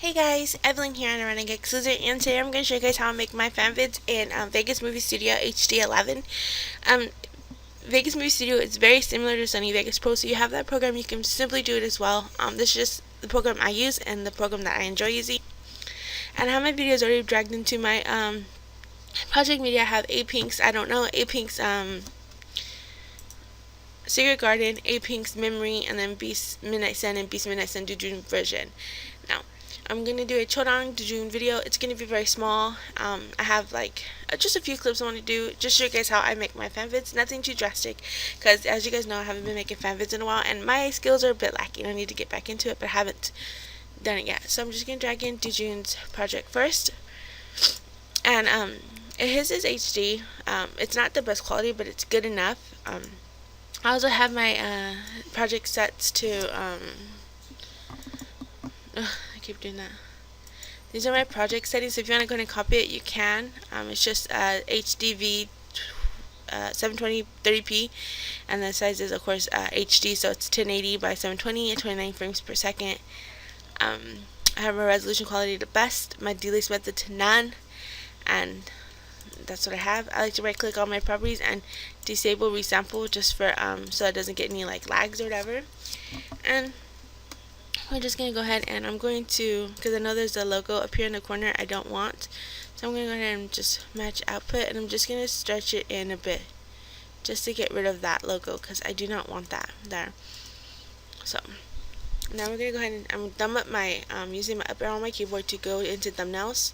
Hey guys, Evelyn here on Running Exclusive, and today I'm going to show you guys how I make my Fanvids in Vegas Movie Studio HD11. Um, Vegas Movie Studio is very similar to Sony Vegas Pro, so you have that program, you can simply do it as well. This is just the program I use and the program that I enjoy using. And I have my videos already dragged into my project media. I have A-Pink's, I don't know, A-Pink's Secret Garden, A-Pink's Memory, and then Beast Midnight Sun and Beast Midnight Sun Doo-joon version. Now, I'm going to do a Cho-rong Doo-joon video. It's going to be very small. I have like just a few clips I want to do, just show you guys how I make my fanvids. Nothing too drastic, because as you guys know, I haven't been making fanvids in a while, and my skills are a bit lacking. I need to get back into it, but I haven't done it yet. So I'm just going to drag in Doo-joon's project first. And his is HD. It's not the best quality, but it's good enough. I also have my project sets to I keep doing that. These are my project settings. If you want to go ahead and copy it, you can. It's just HDV 720 30p, and the size is of course HD, so it's 1080 by 720 at 29 frames per second. I have my resolution quality to best, my delays method to none, and that's what I have. I like to right click on my properties and disable resample, just for so it doesn't get any like lags or whatever. And we're just going to go ahead and I'm going to, because I know there's a logo up here in the corner I don't want, so I'm going to go ahead and just match output, and I'm just going to stretch it in a bit just to get rid of that logo, because I do not want that there. So now we're going to go ahead and I'm thumb up my using my up arrow on my keyboard to go into thumbnails,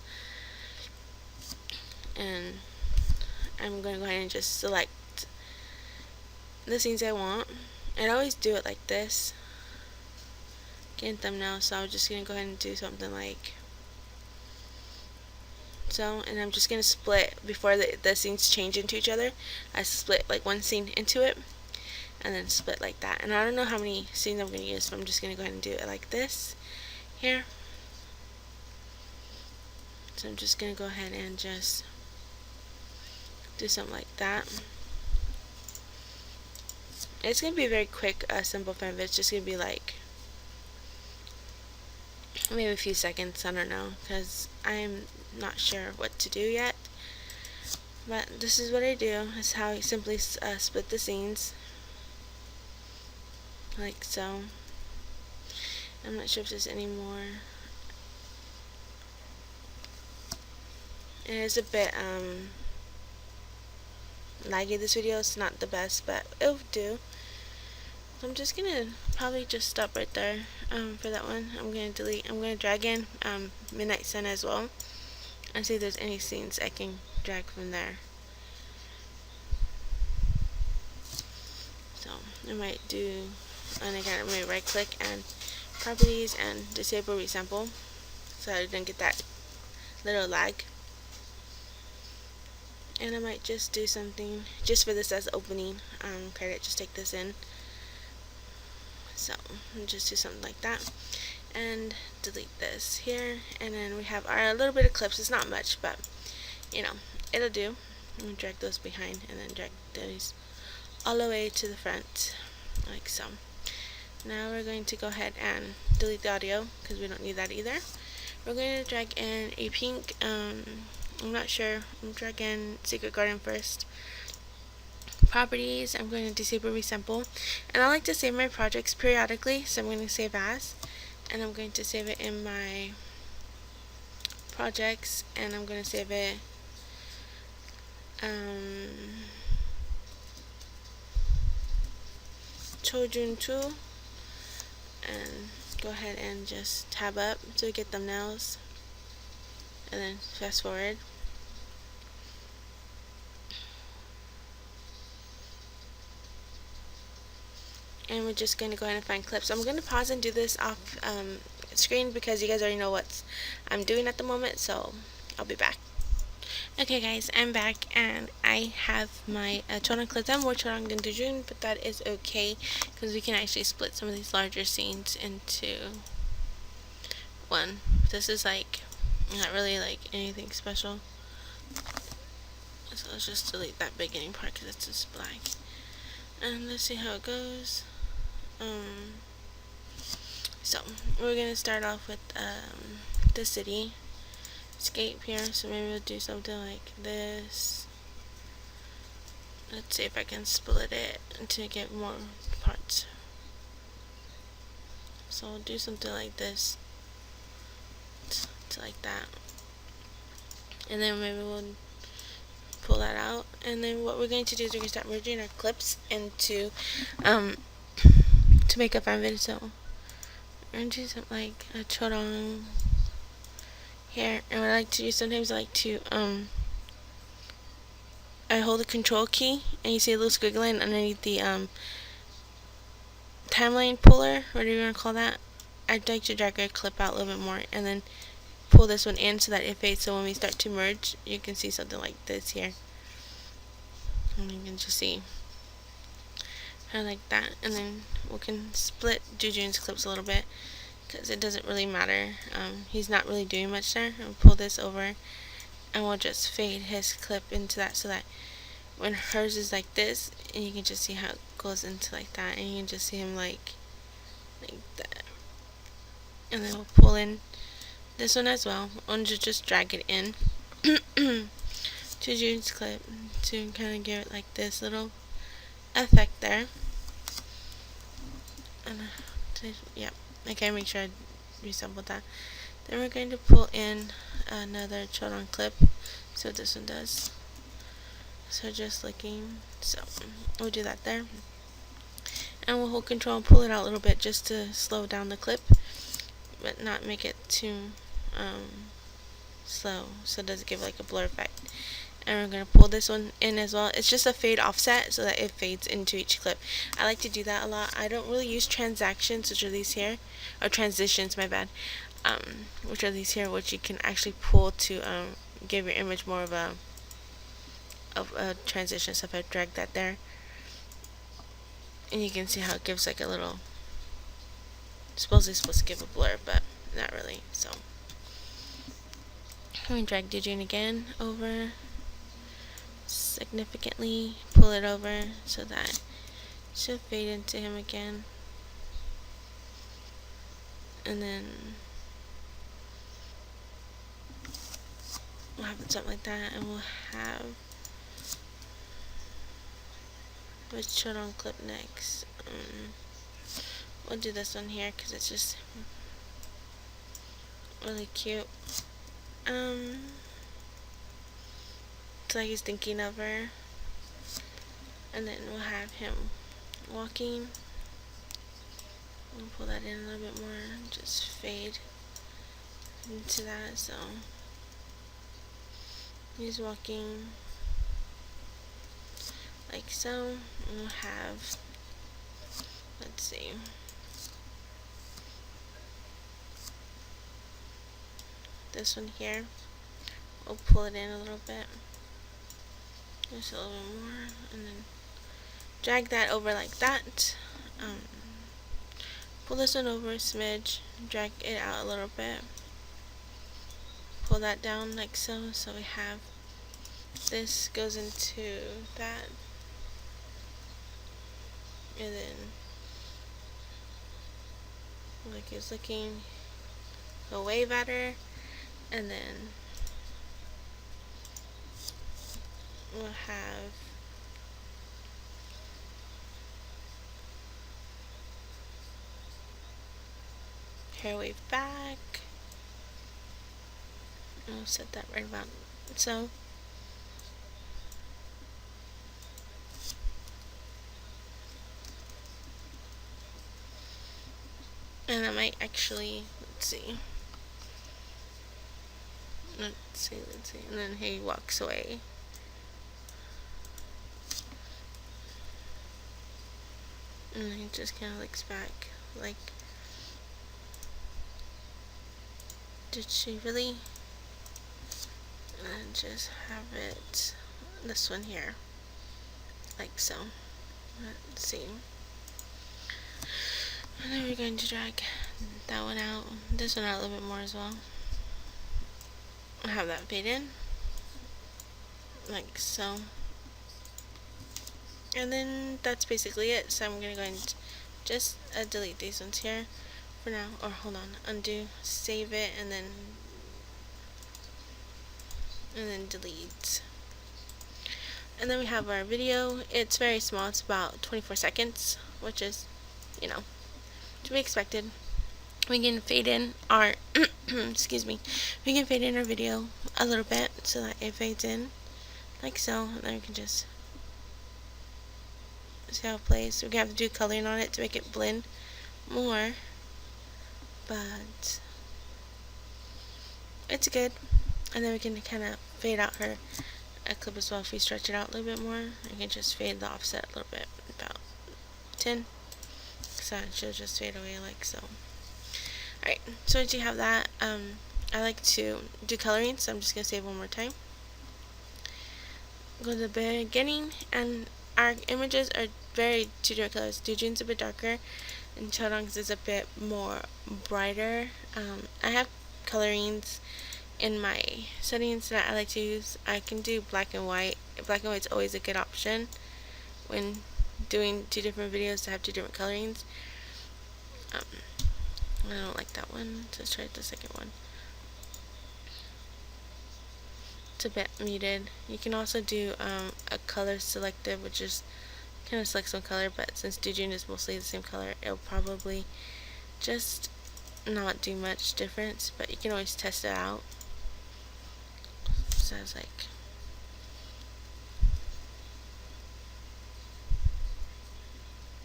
and I'm going to go ahead and just select the scenes I want. And I always do it like this, in thumbnail, so I'm just going to go ahead and do something like so, and I'm just going to split before the scenes change into each other. I split like one scene into it and then split like that, and I don't know how many scenes I'm going to use, so I'm just going to go ahead and do it like this here. So I'm just going to go ahead and just do something like that. It's going to be a very quick simple fanvid. It's just going to be like maybe a few seconds, I don't know, because I'm not sure what to do yet, but this is what I do. Is how I simply split the scenes like so. I'm not sure if there's any more. It is a bit laggy, this video. It's not the best, but it'll do. So I'm just gonna probably just stop right there for that one. I'm gonna drag in Midnight Sun as well, and see if there's any scenes I can drag from there. So I might do, and again I'm gonna right click and properties and disable resample, so I don't get that little lag. And I might just do something just for this as opening credit, just take this in. So I'll just do something like that and delete this here, and then we have our little bit of clips. It's not much, but you know, it'll do. I'm gonna drag those behind and then drag those all the way to the front like so. Now we're going to go ahead and delete the audio because we don't need that either. We're going to drag in a pink I'm not sure, I'm dragging Secret Garden first. Properties, I'm going to disable resample, and I like to save my projects periodically, so I'm going to save as, and I'm going to save it in my projects, and I'm going to save it Cho-rong 2, and go ahead and just tab up so we get thumbnails, and then fast forward. And we're just going to go ahead and find clips. I'm going to pause and do this off screen because you guys already know what I'm doing at the moment, so I'll be back. Okay guys, I'm back, and I have my Cho-rong clips. I'm more Cho-rong than Doo-joon, but that is okay because we can actually split some of these larger scenes into one. This is like not really like anything special, so let's just delete that beginning part because it's just black, and let's see how it goes. So we're gonna start off with the city scape here, so maybe we'll do something like this. Let's see if I can split it to get more parts. So we'll do something like this, to like that, and then maybe we'll pull that out. And then what we're going to do is we're going to start merging our clips into to make a Fanvid. So we're going to do something like a Cho-rong here, and what I like to do sometimes, I like to I hold the control key and you see a little squiggly line underneath the timeline puller, whatever you want to call that. I'd like to drag a clip out a little bit more and then pull this one in so that it fades, so when we start to merge you can see something like this here, and you can just see kind of like that. And then we can split Doo-joon's clips a little bit because it doesn't really matter, he's not really doing much there. And pull this over and we'll just fade his clip into that, so that when hers is like this, and you can just see how it goes into like that, and you can just see him like that. And then we'll pull in this one as well, and just drag it in to June's clip to kind of give it like this little effect there. And yeah, okay, make sure I reassemble that. Then we're going to pull in another Cho-rong clip, so this one does. So just looking, so we'll do that there, and we'll hold control and pull it out a little bit just to slow down the clip, but not make it too slow, so it doesn't give like a blur effect. And we're going to pull this one in as well. It's just a fade offset so that it fades into each clip. I like to do that a lot. I don't really use transactions, which are these here, or transitions, my bad, which are these here, which you can actually pull to give your image more of a transition. So if I drag that there, and you can see how it gives like a little, supposedly supposed to give a blur, but not really. So let me drag Doo-joon again over significantly, pull it over so that it should fade into him again, and then we'll have something like that, and we'll have which Cho-rong clip next. We'll do this one here because it's just really cute. It's like he's thinking of her, and then we'll have him walking. We'll pull that in a little bit more, just fade into that. So he's walking like so, and we'll have, let's see, this one here, we'll pull it in a little bit, just a little bit more, and then drag that over like that. Pull this one over a smidge, drag it out a little bit, pull that down like so, so we have this goes into that, and then like he's looking, he'll wave at her, and then we'll have hair wave back. I'll set that right about so. And I might actually, let's see, and then he walks away. And then he just kind of looks back, like, did she really? And just have it, this one here, like so. Let's see. And then we're going to drag that one out, this one out a little bit more as well. Have that fade in, like so. And then that's basically it. So I'm gonna go and just delete these ones here for now, or hold on, undo, save it, and then and then delete. And then we have our video. It's very small. It's about 24 seconds, which is, you know, to be expected. We can fade in our excuse me. We can fade in our video a little bit so that it fades in like so, and then we can just see how it plays. We can have to do coloring on it to make it blend more, but it's good. And then we can kind of fade out her clip as well. If we stretch it out a little bit more, I can just fade the offset a little bit, about 10, so she'll just fade away like so. Alright, so once you have that, I like to do coloring, so I'm just going to save one more time. Go to the beginning, and our images are two different colors. Doo-joon's a bit darker, and Cho-rong's is a bit more brighter. I have colorings in my settings that I like to use. I can do black and white. Black and white's always a good option when doing two different videos to have two different colorings. I don't like that one, so let's try the second one. It's a bit muted. You can also do a color selective, which is kind of select some color, but since Doo-joon is mostly the same color, it'll probably just not do much difference, but you can always test it out. So I was like,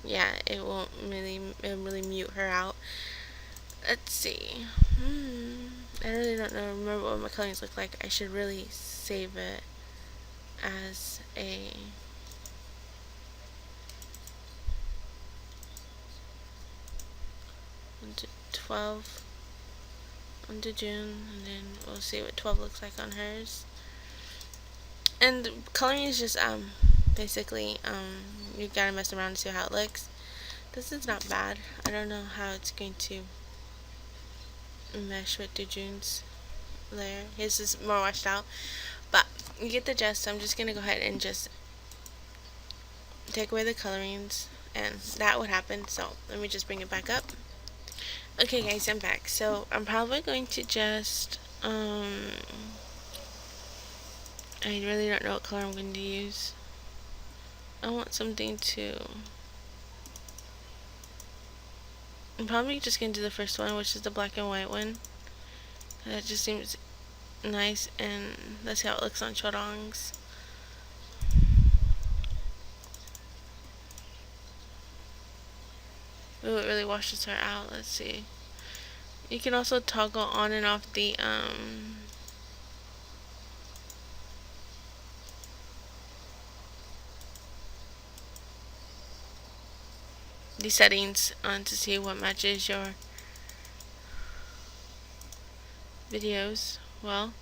yeah, it'll really mute her out. Let's see. I really don't remember what my colorings look like. I should really save it as a 1 to 12 on Doo-joon, and then we'll see what 12 looks like on hers. And the coloring is just basically you gotta mess around to see how it looks. This is not bad. I don't know how it's going to mesh with Doo-joon's layer. His is more washed out, but you get the gist. So I'm just gonna go ahead and just take away the colorings, and that would happen. So let me just bring it back up. Okay guys, I'm back. So I'm probably going to just I really don't know what color I'm going to use. I want something to, I'm probably just going to do the first one, which is the black and white one. That just seems nice, and let's see how it looks on Cho-rong's. Ooh, it really washes her out. Let's see. You can also toggle on and off the settings to see what matches your videos well.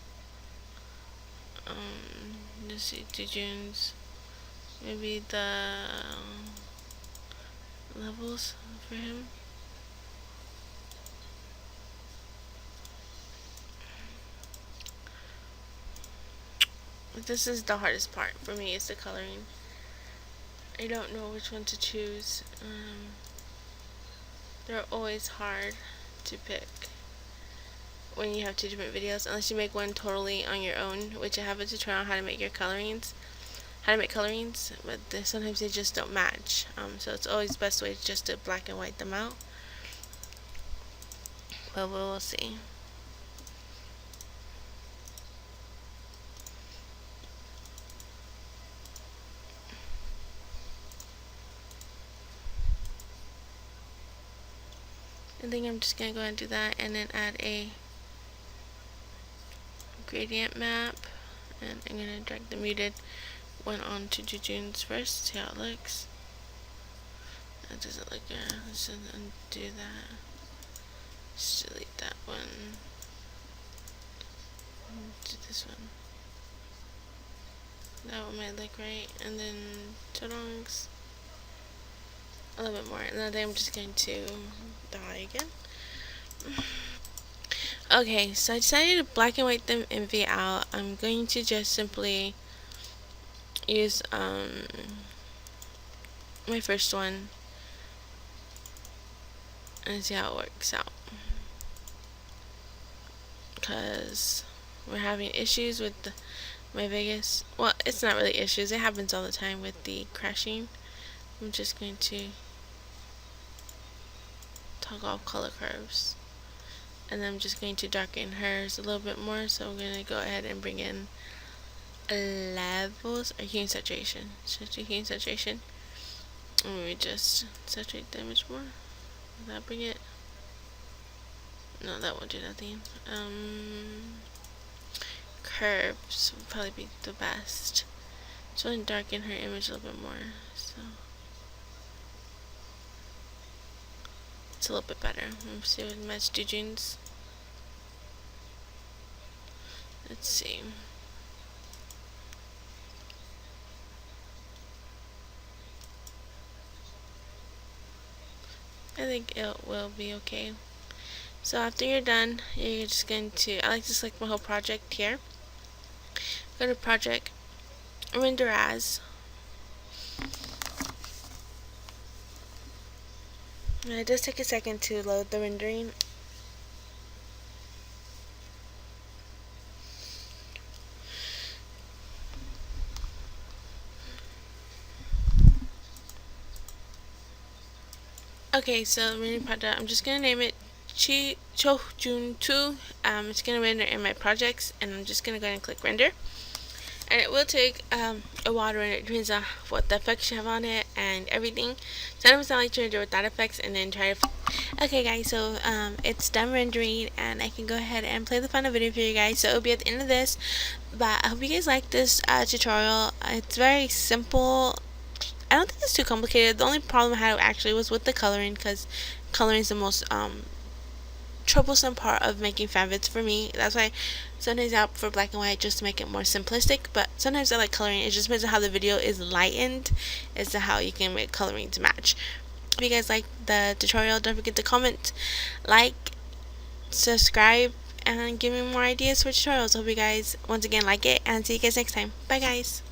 Let's see, Doo-joon's, maybe the levels for him. This is the hardest part for me, is the coloring. I don't know which one to choose. They're always hard to pick when you have two different videos, unless you make one totally on your own, which I have a tutorial on how to make your colorings, but sometimes they just don't match. So it's always the best way just to black and white them out. But we'll see. I think I'm just gonna go ahead and do that, and then add a gradient map, and I'm gonna drag the muted one onto Doo-joon's first, see how it looks. That doesn't look good. Let's just undo that. Just delete that one. Do this one. That one might look right, and then Cho-rong's a little bit more, and then I'm just going to die again. Okay, so I decided to black and white them envy out. I'm going to just simply use my first one and see how it works out. Because we're having issues with my Vegas. Well, it's not really issues. It happens all the time with the crashing. I'm just going to toggle off color curves. And then I'm just going to darken hers a little bit more. So I'm going to go ahead and bring in levels or hue and saturation. Hue and saturation. And we just saturate the image more. Will that bring it? No, that won't do nothing. Curves would probably be the best. Just want to darken her image a little bit more. So it's a little bit better. Let's see what match Doo-joon's. Let's see. I think it will be okay. So after you're done, you're just going to, I like to select my whole project here. Go to project, render as. And it does take a second to load the rendering. Okay, so rendering project, I'm just gonna name it Cho-rong 2. It's gonna render in my projects, and I'm just gonna go ahead and click render. And it will take a while to render. It depends on what the effects you have on it and everything. Sometimes I like to render without effects and then try to. Okay, guys, so it's done rendering, and I can go ahead and play the final video for you guys. So it'll be at the end of this. But I hope you guys like this tutorial. It's very simple. I don't think it's too complicated. The only problem I had actually was with the coloring, because coloring is the most troublesome part of making fanvids for me. That's why sometimes I opt for black and white just to make it more simplistic, but sometimes I like coloring. It just depends on how the video is lightened as to how you can make coloring to match. If you guys like the tutorial, don't forget to comment, like, subscribe, and give me more ideas for tutorials. Hope you guys once again like it, and see you guys next time. Bye guys.